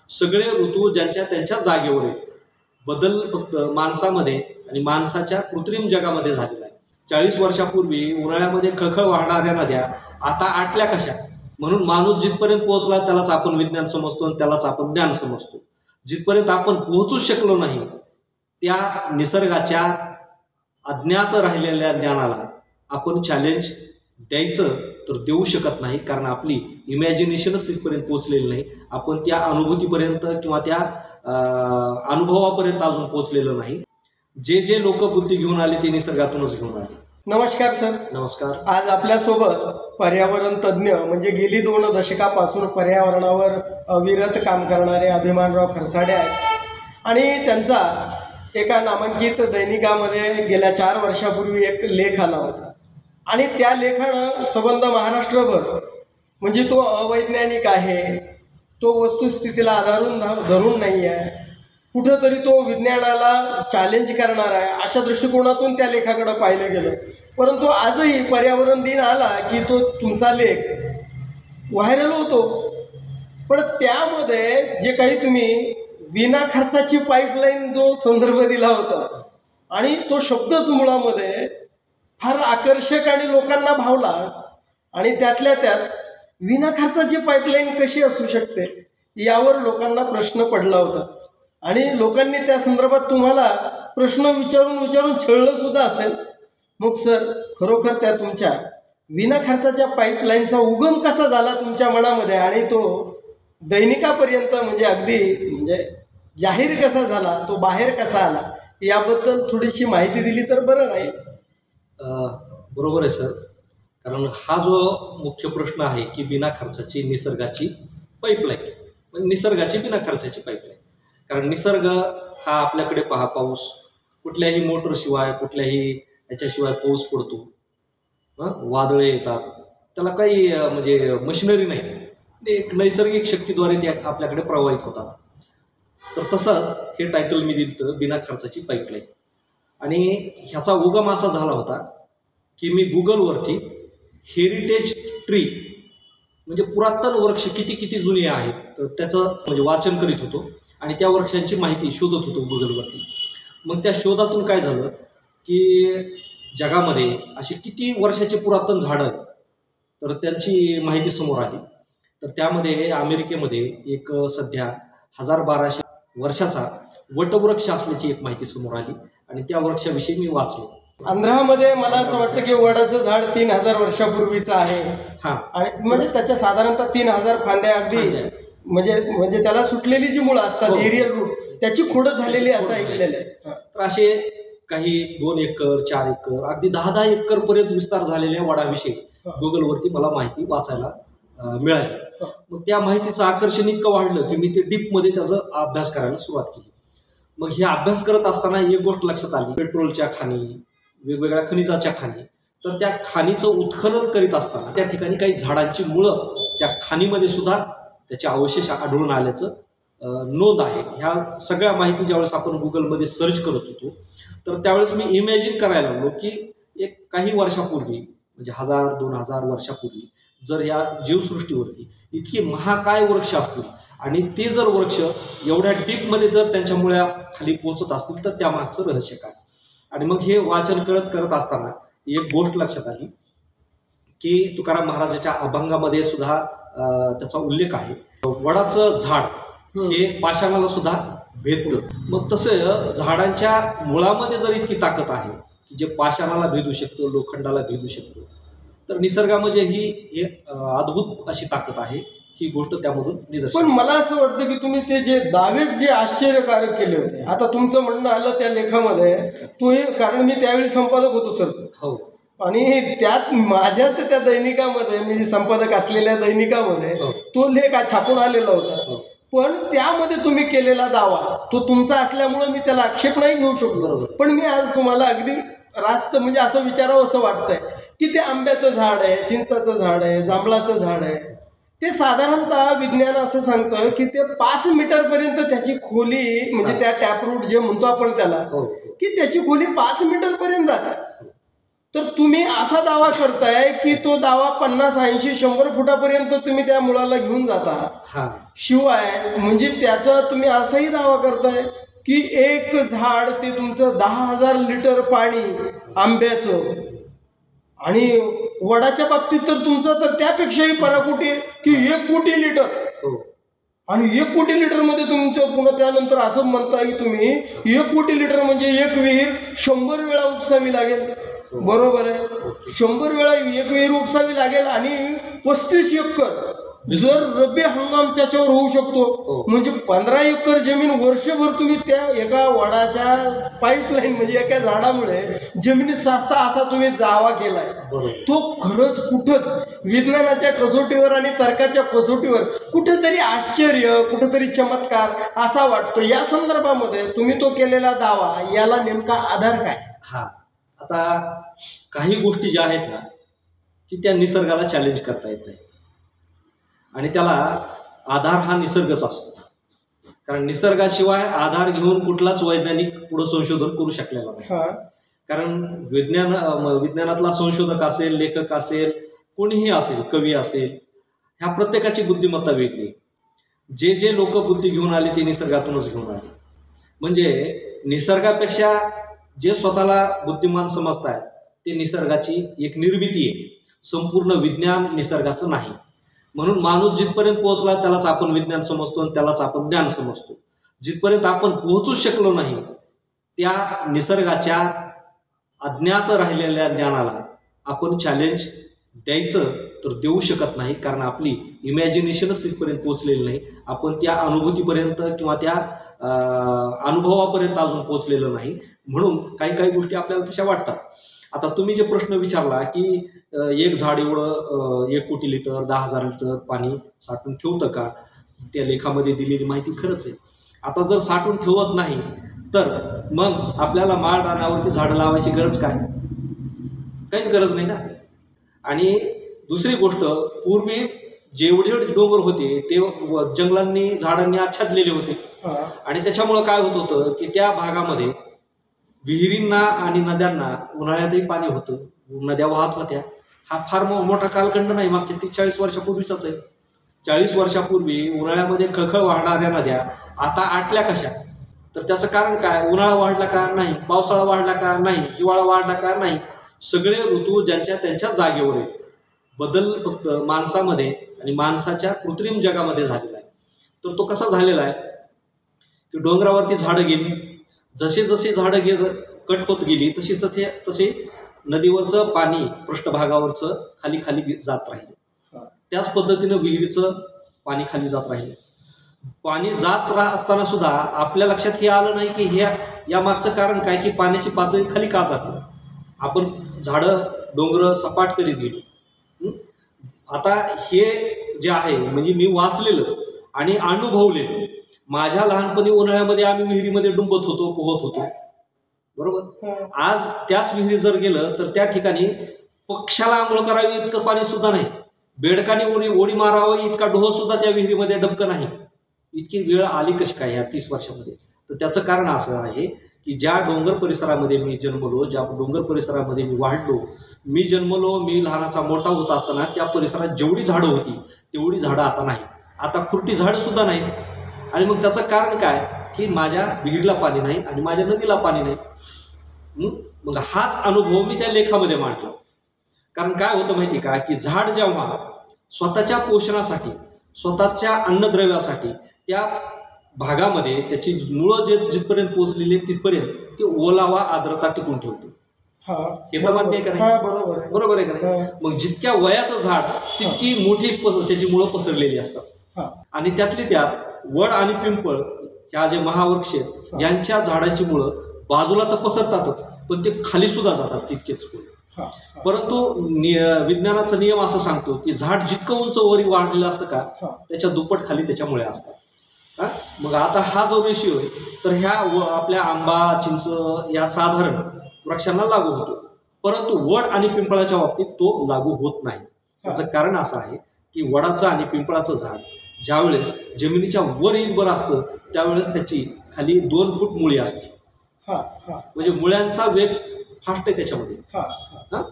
सगळे ऋतू ज्यांच्या त्यांच्या जागेवर आहेत. बदल फक्त माणसामध्ये आणि माणसाच्या कृत्रिम जगामध्ये झालेला आहे. 40 वर्षापूर्वी उन्हाळ्यामध्ये खळखळ वाहणाऱ्या नद्या आता आटल्या कशा? म्हणून माणूस जिथपर्यंत पोहोचला त्यालाच आपण विज्ञान समजतो आणि त्यालाच आपण ज्ञान समजतो. जिथपर्यंत आपण पोहोचूच शकलो नाही त्या निसर्गाच्या अज्ञात राहिलेल्या ज्ञानाला आपण चॅलेंज द्यायचं तर देऊ शकत नाही, कारण आपली इमॅजिनेशनच तिथपर्यंत पोहोचलेली नाही. आपण त्या अनुभूतीपर्यंत किंवा त्या अनुभवापर्यंत अजून पोहोचलेलं नाही. जे जे लोक बुद्धी घेऊन आले ते निसर्गातूनच घेऊन आले. नमस्कार सर. नमस्कार. आज आपल्यासोबत पर्यावरण तज्ज्ञ म्हणजे गेली 2 दशकापासून पर्यावरणावर अविरत काम करणारे अभिमानराव खरसाडे आहेत आणि त्यांचा एका नामांकित दैनिकामध्ये गेल्या 4 वर्षापूर्वी एक लेख आला होता आणि त्या लेखानं संबंध महाराष्ट्रभर म्हणजे तो अवैज्ञानिक आहे, तो वस्तुस्थितीला धरून नाही आहे, कुठंतरी तो विज्ञानाला चॅलेंज करणार आहे, अशा दृष्टिकोनातून त्या लेखाकडे पाहिलं गेलं. परंतु आजही पर्यावरण दिन आला की तो तुमचा लेख व्हायरल होतो. पण त्यामध्ये जे काही तुम्ही विना खर्चाची पाईपलाईन जो संदर्भ दिला होता आणि तो शब्दच मुळामध्ये फार आकर्षक आणि लोकांना भावला आणि त्यातल्या त्यात विना खर्चाची पाईपलाईन कशी असू शकते यावर लोकांना प्रश्न पडला होता आणि लोकांनी त्या संदर्भात तुम्हाला प्रश्न विचारून छळलं सुद्धा असेल. मग सर, खरोखर त्या तुमच्या विना खर्चाच्या पाईपलाईनचा उगम कसा झाला तुमच्या मनामध्ये आणि तो दैनिकापर्यंत म्हणजे अगदी म्हणजे जाहीर कसा झाला, तो बाहेर कसा आला, याबद्दल थोडीशी माहिती दिली तर बरं राहील. बरोबर आहे सर, कारण हा जो मुख्य प्रश्न आहे की बिना खर्चाची निसर्गाची पाईपलाईन, म्हणजे निसर्गाची बिना खर्चाची पाईपलाईन. कारण निसर्ग हा आपल्याकडे पहा, पाऊस कुठल्याही मोटरशिवाय कुठल्याही याच्याशिवाय पाऊस पडतो, वादळे येतात, त्याला काही म्हणजे मशिनरी नाही, एक नैसर्गिक शक्तीद्वारे ते आपल्याकडे प्रवाहित होतात. तर तसंच हे टायटल मी दिलं बिना खर्चाची पाईपलाईन. आणि ह्याचा उगम असा झाला होता की मी गुगलवरती हेरिटेज ट्री म्हणजे पुरातन वृक्ष किती जुने आहेत तर त्याचं म्हणजे वाचन करीत होतो आणि त्या वृक्षांची माहिती शोधत होतो गुगलवरती. मग त्या शोधातून काय झालं की जगामध्ये अशी किती वर्षाचे पुरातन झाडं आहेत तर त्यांची माहिती समोर आली. तर त्यामध्ये अमेरिकेमध्ये एक सध्या 1200 वर्षाचा वटवृक्ष असल्याची एक माहिती समोर आली आणि त्या वृक्षाविषयी मी वाचलो. आंध्रामध्ये मला असं वाटतं की वडाचं झाड 3000 वर्षापूर्वीचं आहे. हां, आणि म्हणजे त्याच्या साधारणतः 3000 फांद्या अगदी म्हणजे त्याला सुटलेली जी मुळं असतात एरियल रूट त्याची खोडं झालेली असं ऐकलेलं आहे. तर असे काही 2 एकर 4 एकर अगदी 10-10 एकर पर्यंत विस्तार झालेल्या वडाविषयी गुगलवरती मला माहिती वाचायला मिळाली. मग त्या माहितीचं आकर्षण इतकं वाढलं की मी ते डीपमध्ये त्याचा अभ्यास करायला सुरुवात केली. मग हे अभ्यास करत असताना एक गोष्ट लक्षात आली, पेट्रोलच्या खाणी, वेगवेगळ्या खनिजाच्या खाणी, तर त्या खाणीचं उत्खनन करीत असताना त्या ठिकाणी काही झाडांची मुळं त्या खाणीमध्ये सुद्धा त्याचे अवशेष आढळून आल्याचं नोंद आहे. ह्या सगळ्या माहिती ज्यावेळेस आपण गुगलमध्ये सर्च करत होतो तर त्यावेळेस मी इमॅजिन करायला लागलो की एक काही वर्षापूर्वी म्हणजे 1000-2000 वर्षापूर्वी जर या जीवसृष्टीवरती इतकी महाकाय वृक्ष असतील आणि ते जर वृक्ष एवढ्या डीपमध्ये जर त्यांच्या मुळ्या खाली पोचत असतील तर त्यामागचं रहस्य काय. आणि मग हे वाचन करत असताना एक गोष्ट लक्षात आली की तुकाराम महाराजाच्या अभंगामध्ये सुद्धा त्याचा उल्लेख आहे, वडाचं झाड हे पाषाणाला सुद्धा भेदतं. मग तसं झाडांच्या मुळामध्ये जर इतकी ताकद आहे की जे पाषाणाला भेदू शकतं, लोखंडाला भेदू शकतं, तर निसर्गामध्ये ही अद्भुत अशी ताकद आहे. ही गोष्ट त्यामधून निदर्शन. पण मला असं वाटतं की तुम्ही ते जे दावे जे आश्चर्यकारक केले होते, आता तुमचं म्हणणं आलं त्या लेखामध्ये तो हे, कारण मी त्यावेळी संपादक होतो सर. हो. आणि त्याच माझ्याच त्या दैनिकामध्ये मी संपादक असलेल्या दैनिकामध्ये तो लेख छापून आलेला होता. पण त्यामध्ये तुम्ही केलेला दावा तो तुमचा असल्यामुळे मी त्याला आक्षेप नाही घेऊ शकलो. पण मी आज तुम्हाला अगदी रास्त म्हणजे असं विचारावं असं वाटतंय की ते आंब्याचं झाड आहे, चिंचाचं झाड आहे, जांभळाचं झाड आहे, ते साधारणतः विज्ञान असं सांगतं की ते 5 मीटरपर्यंत त्याची खोली म्हणजे त्या टॅपरूट जे म्हणतो आपण त्याला की त्याची खोली 5 मीटरपर्यंत जातात. तर तुम्ही असा दावा करताय की तो दावा 50-80-100 फुटापर्यंत तुम्ही त्या मुळाला घेऊन जाता. हा शिवाय म्हणजे त्याचा तुम्ही असाही दावा करताय की एक झाड ते तुमचं 10,000 लिटर पाणी आंब्याचं, आणि वडाच्या बाबतीत तर तुमचं तर त्यापेक्षाही पराकोटी आहे की 1 कोटी लिटर. हो. आणि 1 कोटी लिटरमध्ये तुमचं पुन्हा त्यानंतर असं म्हणताय की तुम्ही 1 कोटी लिटर म्हणजे एक विहीर 100 वेळा उपसावी लागेल. बरोबर आहे, 100 वेळा एक विहीर उपसावी लागेल. आणि 35 एकर जर रब्बी हंगाम त्याच्यावर होऊ शकतो, म्हणजे 15 एकर जमीन वर्षभर तुम्ही त्या एका वडाच्या पाईपलाईन म्हणजे एका झाडामुळे जमिनीत साचता असा तुम्ही दावा केलाय. तो खरंच कुठंच विज्ञानाच्या कसोटीवर आणि तर्काच्या कसोटीवर कुठेतरी आश्चर्य, कुठेतरी चमत्कार असा वाटतो. या संदर्भामध्ये तुम्ही तो केलेला दावा याला नेमका आधार काय? हा, आता काही गोष्टी ज्या आहेत ना की त्या निसर्गाला चॅलेंज करता येत नाही, आणि त्याला आधार हा निसर्गच असतो. कारण निसर्गाशिवाय आधार घेऊन कुठलाच वैज्ञानिक पुढे संशोधन करू शकलेला नाही. कारण विज्ञानातला संशोधक असेल, लेखक असेल, कोणीही असेल, कवी असेल, ह्या प्रत्येकाची बुद्धिमत्ता वेगळी. जे लोक बुद्धी घेऊन आले ते निसर्गातूनच घेऊन आले. म्हणजे निसर्गापेक्षा जे स्वतःला बुद्धिमान समजतात ते निसर्गाची एक निर्मिती आहे. संपूर्ण विज्ञान निसर्गाचं नाही. म्हणून माणूस जिथपर्यंत पोहोचला त्यालाच आपण विज्ञान समजतो आणि त्यालाच आपण ज्ञान समजतो. जिथपर्यंत आपण पोहोचूच शकलो नाही त्या निसर्गाच्या अज्ञात राहिलेल्या ज्ञानाला आपण चॅलेंज द्यायचं तर देऊ शकत नाही, कारण आपली इमॅजिनेशनच तिथपर्यंत पोहोचलेली नाही. आपण त्या अनुभूतीपर्यंत किंवा त्या अनुभवापर्यंत अजून पोहोचलेलं नाही. म्हणून काही काही गोष्टी आपल्याला तशा वाटतात. आता तुम्ही जे प्रश्न विचारला की एक झाड एवढं 1 कोटी लिटर 10,000 लिटर पाणी साठवून ठेवतं का, त्या लेखामध्ये दिलेली माहिती खरंच आहे. आता जर साठवून ठेवत नाही तर मग आपल्याला माळ रानावरती झाडं लावायची गरज काय? काहीच गरज नाही ना. आणि दुसरी गोष्ट, पूर्वी जेवढे डोंगर होते ते जंगलांनी झाडांनी आच्छादलेले होते, आणि त्याच्यामुळं काय होत होतं की त्या भागामध्ये विहिरींना आणि नद्यांना उन्हाळ्यातही पाणी होतं, नद्या वाहत होत्या. हा फार मोठा कालखंड नाही, मागच्या 30-40 वर्षापूर्वीचाच आहे. 40 वर्षापूर्वी उन्हाळ्यामध्ये खळखळ वाहणाऱ्या नद्या आता आटल्या कशा? तर त्याचं कारण काय? उन्हाळा वाढला का? नाही. पावसाळा वाढला का? नाही. हिवाळा वाढला का? नाही. सगळे ऋतू ज्यांच्या त्यांच्या जागेवर आहेत. बदल फक्त माणसामध्ये आणि माणसाच्या कृत्रिम जगामध्ये झालेला आहे. तर तो कसा झालेला आहे की डोंगरावरती झाडं गेली, जसे जसे झाडं कट होत गेली तसे नदीवरचं पाणी पृष्ठभागावरचं खाली खाली जात राहिले. त्याच पद्धतीनं विहिरीचं पाणी खाली जात राहिले. पाणी जात असताना सुद्धा आपल्या लक्षात हे आलं नाही की या मागचं कारण काय, की पाण्याची पातळी खाली का जाते. आपण झाडं डोंगर सपाट करीत गेलो. आता हे जे आहे म्हणजे मी वाचलेलं आणि अनुभवलेलं. माझ्या लहानपणी उन्हाळ्यामध्ये आम्ही विहिरीमध्ये डुंबत होतो, पोहत होतो, बरोबर. आज त्याच विहिरी जर गेलं तर त्या ठिकाणी पक्षाला आंघोळ करावी इतकं पाणी सुद्धा नाही. बेडकाने ओढी मारावी इतका डोह सुद्धा त्या विहिरीमध्ये डबकं नाही. इतकी वेळ आली कशी काय ह्या 30 वर्षामध्ये? तर त्याचं कारण असं आहे की ज्या डोंगर परिसरामध्ये मी जन्मलो, ज्या डोंगर परिसरामध्ये मी वाढलो, मी जन्मलो, मी लहानाचा मोठा होत असताना त्या परिसरात जेवढी झाडं होती तेवढी झाडं आता नाही. आता खुरटी झाडं सुद्धा नाही. आणि मग त्याचं कारण काय की माझ्या विहिरीला पाणी नाही आणि माझ्या नदीला पाणी नाही. मग हाच अनुभव मी त्या लेखामध्ये मांडला. कारण काय होतं माहिती का की झाड जेव्हा स्वतःच्या पोषणासाठी, स्वतःच्या अन्नद्रव्यासाठी त्या भागामध्ये त्याची मुळं जिथपर्यंत पोहोचलेली तिथपर्यंत ते ओलावा, आर्द्रता टिकून ठेवते. हे तर मान्य आहे का नाही? बरोबर आहे का नाही? मग जितक्या वयाचं झाड तितकी मोठी त्याची मुळं पसरलेली असतात. आणि त्यातली त्यात वड आणि पिंपळ ह्या जे महावृक्ष आहेत यांच्या झाडांची मुळं बाजूला तर पसरतातच, पण ते खाली सुद्धा जातात तितकेच पुढे. परंतु विज्ञानाचा नियम असं सांगतो की झाड जितकं उंच वरी वाढलेलं असतं का त्याच्या दुप्पट खाली त्याच्या मुळे असतात. मग आता हा जो रेशिओ आहे तर ह्या आपल्या आंबा, चिंच या साधारण वृक्षांना लागू होतो, परंतु वड आणि पिंपळाच्या बाबतीत तो लागू होत नाही. त्याचं कारण असं आहे की वडाचं आणि पिंपळाचं झाड ज्यावेळेस जमिनीच्या वर येईल असतं त्यावेळेस त्याची खाली 2 फूट मुळी असते. म्हणजे मुळ्यांचा वेग फास्ट आहे त्याच्यामध्ये. हा हां,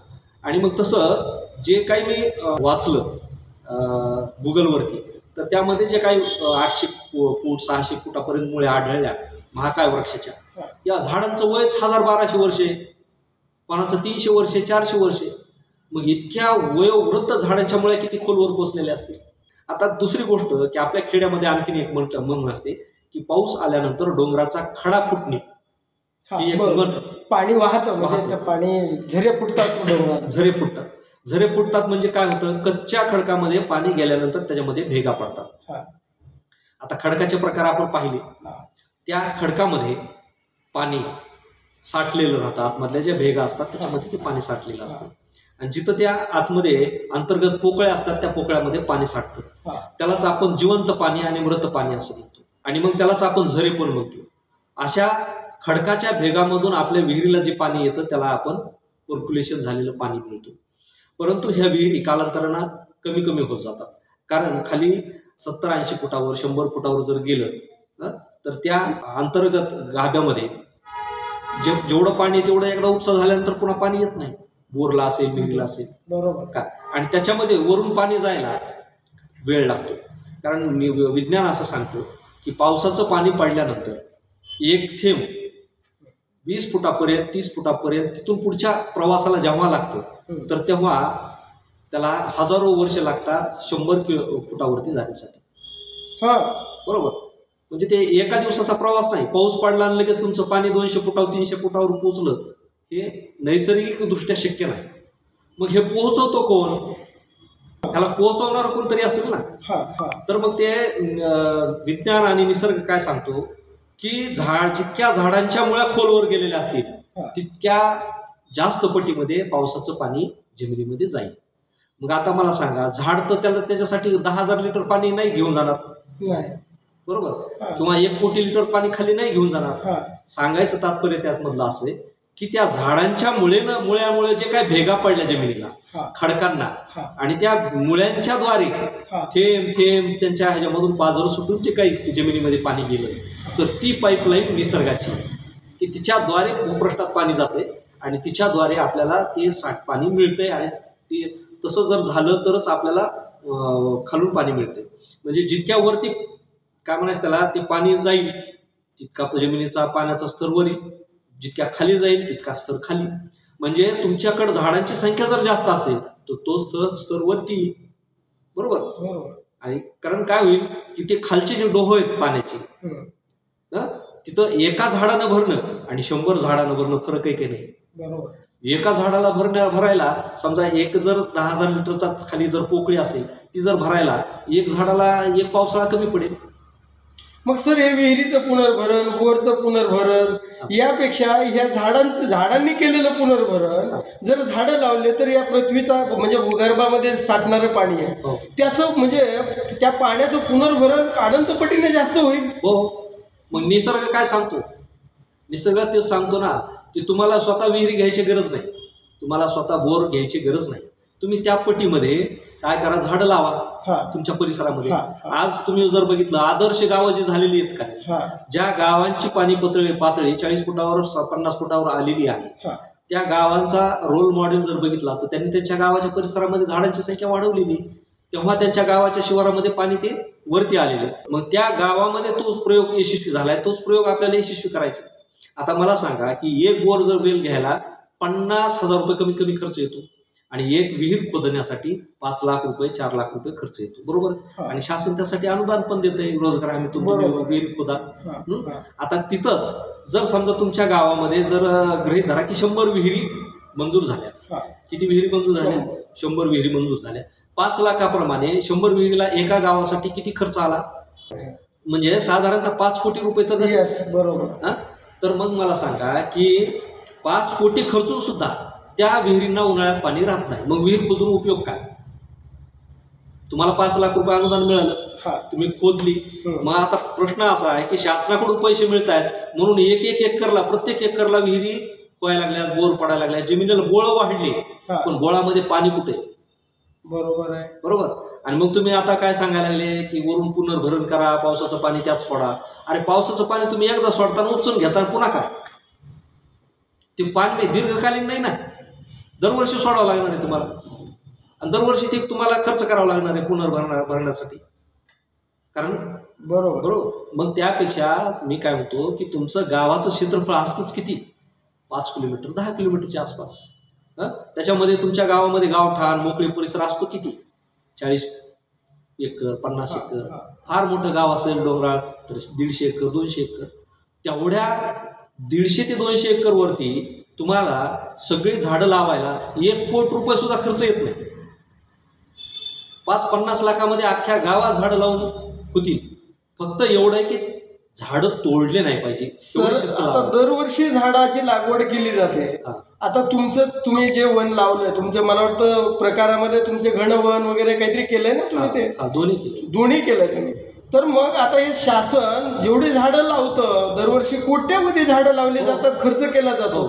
आणि मग तसं जे काही मी वाचलं गुगलवरती, तर त्यामध्ये जे काही 800 फूट 600 फुटापर्यंत मुळे आढळल्या महाकाय वृक्षाच्या, या झाडांचं वयच 1000-1200 वर्षे, कोणाचं 300 वर्षे 400 वर्षे. मग इतक्या वयोवृद्ध झाडांच्या मुळे किती खोलवर पोचलेले असतील. आता दुसरी गोष्ट की आपल्या खेड्यामध्ये आणखीन एक म्हण असते की पाऊस आल्यानंतर डोंगराचा खडा फुटणे, ही एक म्हण. पाणी वाहतं म्हणजे पाणी झरे फुटतात डोंगरात. झरे फुटतात म्हणजे काय होतं, कच्च्या खडकामध्ये पाणी गेल्यानंतर त्याच्यामध्ये भेगा पडतात. आता खडकाचे प्रकार आपण पाहिले, त्या खडकामध्ये पाणी साठलेलं राहतं, आतमधल्या ज्या भेगा असतात त्याच्यामध्ये ते पाणी साठलेलं असतं. आणि जिथं त्या आतमध्ये अंतर्गत पोकळ्या असतात त्या पोकळ्यामध्ये पाणी साठतं. त्यालाच आपण जिवंत पाणी आणि मृत पाणी असं म्हणतो. आणि मग त्यालाच आपण झरे पण म्हणतो. अशा खडकाच्या भेगामधून आपल्या विहिरीला जे पाणी येतं त्याला आपण पर्क्युलेशन झालेलं पाणी म्हणतो. परंतु ह्या विहिरी कालांतरानं कमी कमी होत जातात, कारण खाली 70-80 फुटावर 100 फुटावर जर गेलं तर त्या अंतर्गत गाभ्यामध्ये जेवढं पाणी तेवढं एकदा उपसा झाल्यानंतर पुन्हा पाणी येत नाही. बोरला असेल, विहिरीला असेल, बरोबर का. आणि त्याच्यामध्ये वरून पाणी जायला वेळ लागतो, कारण विज्ञान असं सांगतं की पावसाचं पाणी पडल्यानंतर एक थेंब 20 फुटापर्यंत 30 फुटापर्यंत तिथून पुढच्या प्रवासाला जेव्हा लागतं तर तेव्हा त्याला हजारो वर्ष लागतात 100 फुटावरती जाण्यासाठी. बरोबर, म्हणजे ते एका दिवसाचा प्रवास नाही. पाऊस पडला आणि लगेच तुमचं पाणी 200 फुटावर 300 फुटावर पोहोचलं, हे नैसर्गिकदृष्ट्या शक्य नाही. मग हे पोहोचवतो कोण? त्याला पोहोचवणार कोणतरी असेल ना. तर मग ते विज्ञान आणि निसर्ग काय सांगतो की जितक्या झाडांच्या मुळ्या खोलवर गेलेल्या असतील तितक्या जास्त पटीमध्ये पावसाचं पाणी जमिनीमध्ये जाईल. मग आता मला सांगा, झाड तर त्याच्यासाठी 10,000 लिटर पाणी नाही घेऊन जाणार, बरोबर, किंवा 1 कोटी लिटर पाणी खाली नाही घेऊन जाणार. सांगायचं तात्पर्य त्यातमधलं असं आहे की त्या झाडांच्या मुळ्यामुळे जे काही भेगा पडल्या जमिनीला, खडकांना, आणि त्या मुळ्यांच्याद्वारे थेंब थेंब त्यांच्या ह्याच्यामधून पाझर सुटून जे काही जमिनीमध्ये पाणी गेलं, तर ती पाईपलाईन निसर्गाची की तिच्याद्वारे भूपृष्ठात पाणी जाते आणि तिच्याद्वारे आपल्याला ते पाणी मिळतंय. आणि ते तसं जर झालं तरच आपल्याला खालून पाणी मिळते. म्हणजे जितक्या वरती काय म्हणायचं त्याला ते पाणी जाईल तितका जमिनीचा पाण्याचा स्तर वर येईल, जितक्या खाली जाईल तितका स्तर खाली. म्हणजे तुमच्याकडे झाडांची संख्या जर जास्त असेल तर तो स्तर वरती येईल, बरोबर. आणि कारण काय होईल की ते खालचे जे डोह आहेत पाण्याचे, तिथं एका झाडानं भरणं आणि 100 झाडानं भरणं फरक आहे की नाही. बरोबर, एका झाडाला भरायला समजा एक जर 10,000 लिटरचा खाली जर पोकळी असेल, ती जर भरायला एक झाडाला 1 पावसाळा कमी पडेल. मग सर हे विहिरीचं पुनर्भरण, बोरचं पुनर्भरण यापेक्षा ह्या झाडांनी केलेलं पुनर्भरण, जर झाडं लावले तर या पृथ्वीचा म्हणजे भूगर्भामध्ये साठणारं पाणी आहे त्याचं म्हणजे त्या पाण्याचं पुनर्भरण अनंतपटीने जास्त होईल. हो, मग निसर्ग काय सांगतो? निसर्ग तेच सांगतो ना की तुम्हाला स्वतः विहिरी घ्यायची गरज नाही, तुम्हाला स्वतः बोर घ्यायची गरज नाही. तुम्ही त्या पटीमध्ये काय करा, झाडं लावा तुमच्या परिसरामध्ये. आज तुम्ही जर बघितलं आदर्श गावं जी झालेली आहेत का, ज्या गावांची पाणी पातळी 40 फुटावर 50 फुटावर आलेली आहे, त्या गावांचा रोल मॉडेल जर बघितला तर त्यांनी त्यांच्या गावाच्या परिसरामध्ये झाडांची संख्या वाढवलेली, तेव्हा त्यांच्या गावाच्या शिवारामध्ये पाणी ते वरती आलेलं. मग त्या गावामध्ये तोच प्रयोग यशस्वी झालाय, तोच प्रयोग आपल्याला यशस्वी करायचा. आता मला सांगा की एक बोर जर वेल घ्यायला 50,000 रुपये कमीत कमी खर्च येतो आणि एक विहीर खोदण्यासाठी 5 लाख रुपये 4 लाख रुपये खर्च येतो, बरोबर. आणि शासन त्यासाठी अनुदान पण देते, रोजगार हमी तुम्ही विहीर खोदा. आता तिथंच जर समजा तुमच्या गावामध्ये जर गृहीत धरा की 100 विहिरी मंजूर झाल्या, किती विहिरी मंजूर झाल्या? 100 विहिरी मंजूर झाल्या. 5 लाखाप्रमाणे 100 विहिरीला एका गावासाठी किती खर्च आला? म्हणजे साधारणतः 5 कोटी रुपये तर. बरोबर. तर मग मला सांगा की 5 कोटी खर्चून सुद्धा त्या विहिरींना उन्हाळ्यात पाणी राहत नाही. मग विहीर खोदून उपयोग काय? तुम्हाला 5 लाख रुपये अनुदान मिळालं, तुम्ही खोदली. मग आता प्रश्न असा आहे की शासनाकडून पैसे मिळत आहेत म्हणून प्रत्येक एकरला विहिरी व्हायला लागल्या, बोर पडायला लागल्या, जमिनीला बोळं वाढली, पण बोळामध्ये पाणी कुठे? बरोबर आहे, बरोबर. आणि मग तुम्ही आता काय सांगायला लागले की वरून पुनर्भरण करा, पावसाचं पाणी त्यात सोडा. अरे पावसाचं पाणी तुम्ही एकदा सोडताना उपसून घेता पुन्हा काय? ते पाणी दीर्घकालीन नाही ना, दरवर्षी सोडावं लागणार आहे तुम्हाला, आणि दरवर्षी ते तुम्हाला खर्च करावा लागणार आहे भरण्यासाठी. कारण बरोबर. मग त्यापेक्षा मी काय म्हणतो की तुमचं गावाचं क्षेत्रफळ असतंच किती, 5 किलोमीटर 10 किलोमीटरच्या आसपास. त्याच्यामध्ये तुमच्या गावामध्ये गावठाण मोकळे परिसर असतो किती, 40 एकर 50 एकर. फार मोठं गाव असेल डोंगराळ तर 150 एकर 200 एकर. तेवढ्या 150 ते 200 एकर वरती तुम्हाला सगळी झाडं लावायला 1 कोटी रुपये सुद्धा खर्च येत नाही. 5-50 लाखामध्ये अख्ख्या गावात झाडं लावून होतील. फक्त एवढं आहे की झाडं तोडले नाही पाहिजे. सर आता दरवर्षी झाडाची लागवड केली जाते. आता तुम्ही जे वन लावलंय तुमचं, मला वाटतं प्रकारामध्ये तुमचे घन वन वगैरे काहीतरी केलंय ना तुम्ही, ते दोन्ही केलंय तुम्ही. तर मग आता हे शासन जेवढी झाडं लावतं, दरवर्षी कोट्यावधी झाडं लावली जातात, खर्च केला जातो.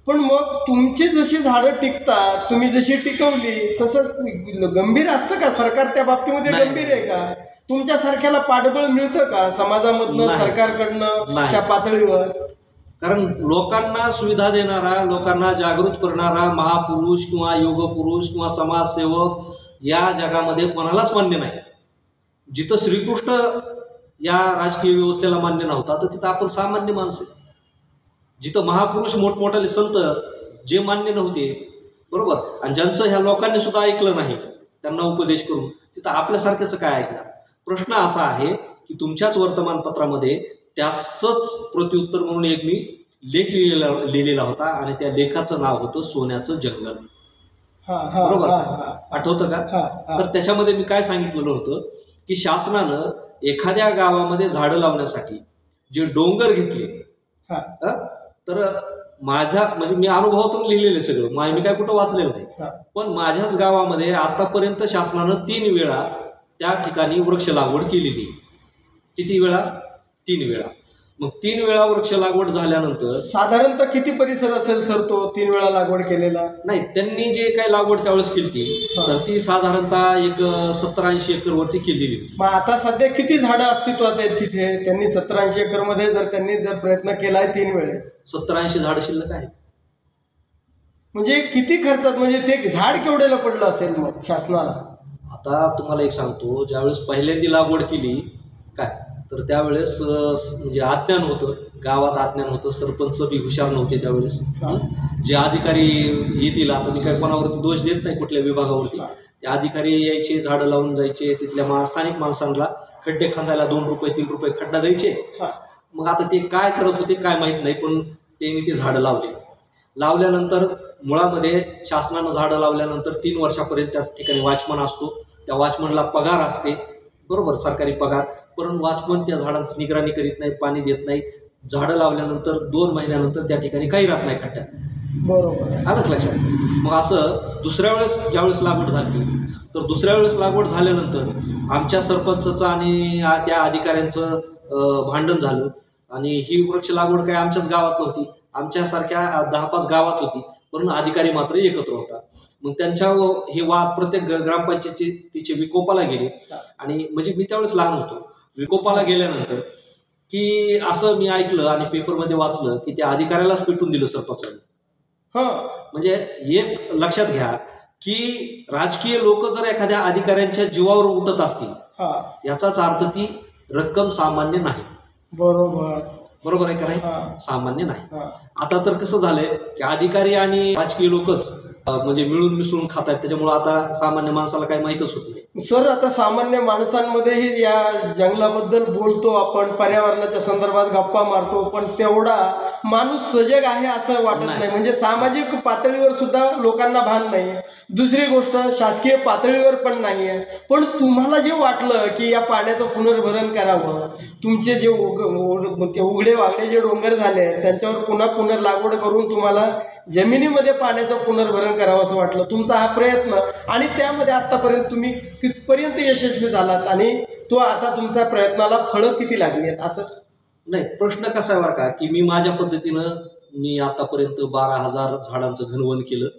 पण मग तुमची जशी झाडं टिकतात, तुम्ही जशी टिकवली तसं गंभीर असतं का सरकार त्या बाबतीमध्ये? गंभीर आहे का? तुमच्यासारख्याला पाठबळ मिळतं का समाजामधनं, सरकारकडनं त्या पातळीवर? कारण लोकांना सुविधा देणारा, लोकांना जागृत करणारा महापुरुष किंवा योगपुरुष किंवा समाजसेवक या जगामध्ये कोणालाच मान्य नाही. जिथं श्रीकृष्ण या राजकीय व्यवस्थेला मान्य नव्हता, तर तिथं आपण सामान्य माणसं. जिथं महापुरुष मोठमोठाले संत जे मान्य नव्हते, बरोबर, आणि ज्यांचं ह्या लोकांनी सुद्धा ऐकलं नाही त्यांना उपदेश करून, तिथं आपल्यासारख्याचं काय ऐकणार? प्रश्न असा आहे की तुमच्याच वर्तमानपत्रामध्ये त्याचंच प्रत्युत्तर म्हणून एक मी लेख लिहिलेला होता, आणि त्या लेखाचं नाव होतं सोन्याचं जंगल. बरोबर, आठवतं का? तर त्याच्यामध्ये मी काय सांगितलेलं होतं की शासनानं एखाद्या गावामध्ये झाडं लावण्यासाठी जे डोंगर घेतले, तर माझ्या म्हणजे मी अनुभवातून लिहिलेलं सगळं, मी काय कुठं वाचलेलं नाही, पण माझ्याच गावामध्ये आतापर्यंत शासनानं 3 वेळा त्या ठिकाणी वृक्ष लागवड केलेली. किती वेळा? 3 वेळा. मग 3 वेळा वृक्ष लागवड झाल्यानंतर साधारणतः किती परिसर असेल सर तो 3 वेळा लागवड केलेला? नाही, त्यांनी जे काही लागवड त्यावेळेस केली तर ती साधारणतः एक 70-80 एकर वरती केलेली होती. मग आता सध्या किती झाडं अस्तित्वात आहेत तिथे? त्यांनी 70-80 एकर मध्ये त्यांनी प्रयत्न केलाय 3 वेळेस, 70-80 झाडं शिल्लक आहेत. म्हणजे किती खर्चात, म्हणजे ते झाड केवढ्याला पडलं असेल मग शासनाला? आता तुम्हाला एक सांगतो, ज्यावेळेस पहिल्यांदी लागवड केली काय, तर त्यावेळेस म्हणजे अज्ञान होतं, गावात अज्ञान होतं, सरपंच बी हुशार नव्हते त्यावेळेस. जे अधिकारी येतील, आता मी काय कोणावरती दोष देत नाही कुठल्या विभागावरती, ते अधिकारी यायचे, झाडं लावून जायचे, तिथल्या स्थानिक माणसांना खड्डे खांदायला 2 रुपये 3 रुपये खड्डा द्यायचे. मग आता ते काय करत होते काय माहीत नाही, पण त्यांनी ते झाडं लावल्यानंतर मुळामध्ये शासनानं झाडं लावल्यानंतर 3 वर्षापर्यंत त्या ठिकाणी वॉचमन असतो, त्या वॉचमनला पगार असते, बरोबर, सरकारी पगार. पण वॉचमन त्या झाडांची निगराणी करीत नाही, पाणी देत नाही. झाडं लावल्यानंतर 2 महिन्यानंतर त्या ठिकाणी काही राहत नाही खड्ड्यात. बरोबर, आलं लक्षात? मग असं दुसऱ्या वेळेस ज्यावेळेस लागवड झाली, तर दुसऱ्या वेळेस लागवड झाल्यानंतर आमच्या सरपंचाचं आणि त्या अधिकाऱ्यांचं भांडण झालं, आणि ही वृक्ष लागवड काय आमच्याच गावात नव्हती, आमच्यासारख्या 10-5 गावात होती, पण अधिकारी मात्र एकत्र होता. मग त्यांच्या हे वाद प्रत्येक ग्रामपंचायतीचे तिचे विकोपाला गेले. आणि म्हणजे मी त्यावेळेस लहान होतो. विकोपाला गेल्यानंतर की असं मी ऐकलं आणि पेपरमध्ये वाचलं की त्या अधिकाऱ्यालाच पेटून दिलं सरपंचाने. म्हणजे एक लक्षात घ्या की राजकीय लोक जर एखाद्या अधिकाऱ्यांच्या जीवावर उठत असतील, याचाच अर्थ ती रक्कम सामान्य नाही. बरोबर आहे का नाही? सामान्य नाही. आता तर कसं झालंय की अधिकारी आणि राजकीय लोकच म्हणजे मिळून मिसळून खात आहेत, त्याच्यामुळे आता सामान्य माणसाला काही माहीतच होत नाही. सर आता सामान्य माणसांमध्येही या जंगलाबद्दल बोलतो आपण, पर्यावरणाच्या संदर्भात गप्पा मारतो, पण तेवढा माणूस सजग आहे असं वाटत नाही. म्हणजे सामाजिक पातळीवर सुद्धा लोकांना भान नाही. दुसरी गोष्ट शासकीय पातळीवर पण नाही आहे. पण तुम्हाला जे वाटलं की या पाण्याचं पुनर्भरण करावं, तुमचे जे उघडे वागडे जे डोंगर झाले त्यांच्यावर पुन्हा पुनर्लागवड करून तुम्हाला जमिनीमध्ये पाण्याचं पुनर्भरण करावं असं वाटलं, तुमचा हा प्रयत्न, आणि त्यामध्ये आतापर्यंत तुम्ही कितपर्यंत यशस्वी झालात, आणि तो आता तुमच्या प्रयत्नाला फळं किती लागली आहेत? असं नाही, प्रश्न कसा आहे बरं का की मी माझ्या पद्धतीनं मी आतापर्यंत 12,000 झाडांचं घनवन केलं.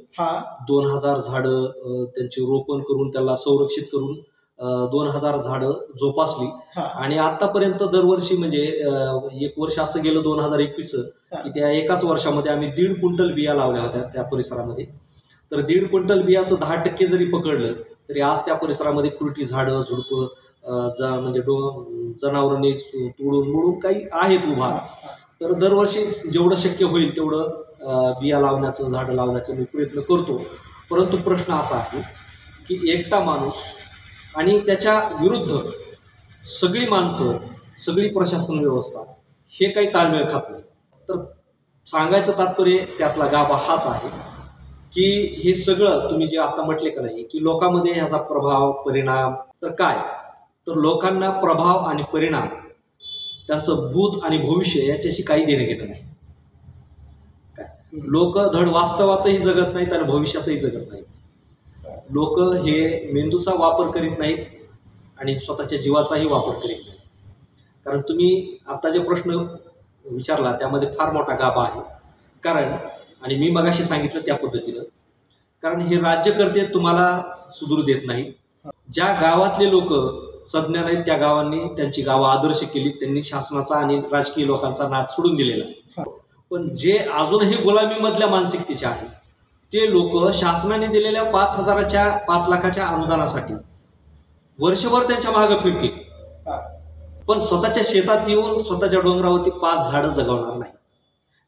2,000 झाडं त्यांचे रोपण करून त्याला संरक्षित करून 2000 झाडं जोपासली. हा. आणि आतापर्यंत दरवर्षी म्हणजे एक वर्ष असं गेलं 2021 की त्या एकाच वर्षामध्ये आम्ही 1.5 क्विंटल बिया लावल्या होत्या त्या परिसरामध्ये. तर 1.5 क्विंटल बियाचं 10% जरी पकडलं तरी आज त्या परिसरामध्ये खुरटी झाडं झुडपं म्हणजे जनावरांनी तोडून मोडून काही आहेत उभा. तर दरवर्षी जेवढं शक्य होईल तेवढं बिया लावण्याचं झाडं लावण्याचं मी प्रयत्न करतो. परंतु प्रश्न असा आहे की एकटा माणूस आणि त्याच्या विरुद्ध सगळी माणसं सगळी प्रशासन व्यवस्था हे काही ताळमेळ खात नाही. तर सांगायचं तात्पर्य त्यातला गाभा हाच आहे की हे सगळं तुम्ही जे आता म्हटले का नाही की लोकांमध्ये ह्याचा प्रभाव परिणाम, तर काय तर लोकांना प्रभाव आणि परिणाम त्यांचं भूत आणि भविष्य याच्याशी काही देणं घेणं नाही. काय लोक धड वास्तवातही जगत नाहीत आणि भविष्यातही जगत नाहीत. लोक हे मेंदूचा वापर करीत नाहीत आणि स्वतःच्या जीवाचाही वापर करीत नाहीत. कारण तुम्ही आता जे प्रश्न विचारला त्यामध्ये फार मोठा गाभा आहे. कारण आणि मी मगाशी सांगितलं त्या पद्धतीनं, कारण हे राज्यकर्ते तुम्हाला सुधरू देत नाहीत. ज्या गावातले लोक सज्ञान आहेत त्या गावांनी त्यांची गावं आदर्श केली, त्यांनी शासनाचा आणि राजकीय लोकांचा नाद सोडून दिलेला आहे. पण जे अजूनही गुलामीमधल्या मानसिकतेचे आहेत ते लोक शासनाने दिलेल्या 5 लाखाच्या अनुदानासाठी वर्षभर त्यांच्या मागं फिरतील, पण स्वतःच्या शेतात येऊन स्वतःच्या डोंगरावरती 5 झाडं जगवणार नाही,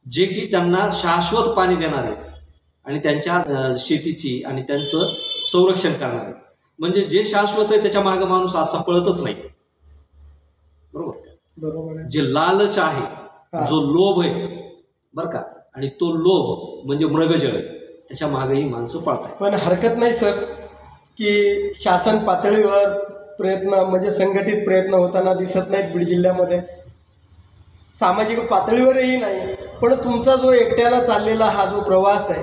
जे की त्यांना शाश्वत पाणी देणार आहेत आणि त्यांच्या शेतीची आणि त्यांचं संरक्षण करणार आहेत. म्हणजे जे शाश्वत आहे त्याच्या मागं माणूस आजचा पळतच नाही. बरोबर आहे. जे लालच आहे, जो लोभ आहे बरं का, आणि तो लोभ म्हणजे मृगजळ आहे, त्याच्या मागेही माणसं पळतात. पण हरकत नाही सर की शासन पातळीवर प्रयत्न म्हणजे संघटित प्रयत्न होताना दिसत नाहीत बीड जिल्ह्यामध्ये, सामाजिक पातळीवरही नाही. पण तुमचा जो एकट्याला चाललेला हा जो प्रवास आहे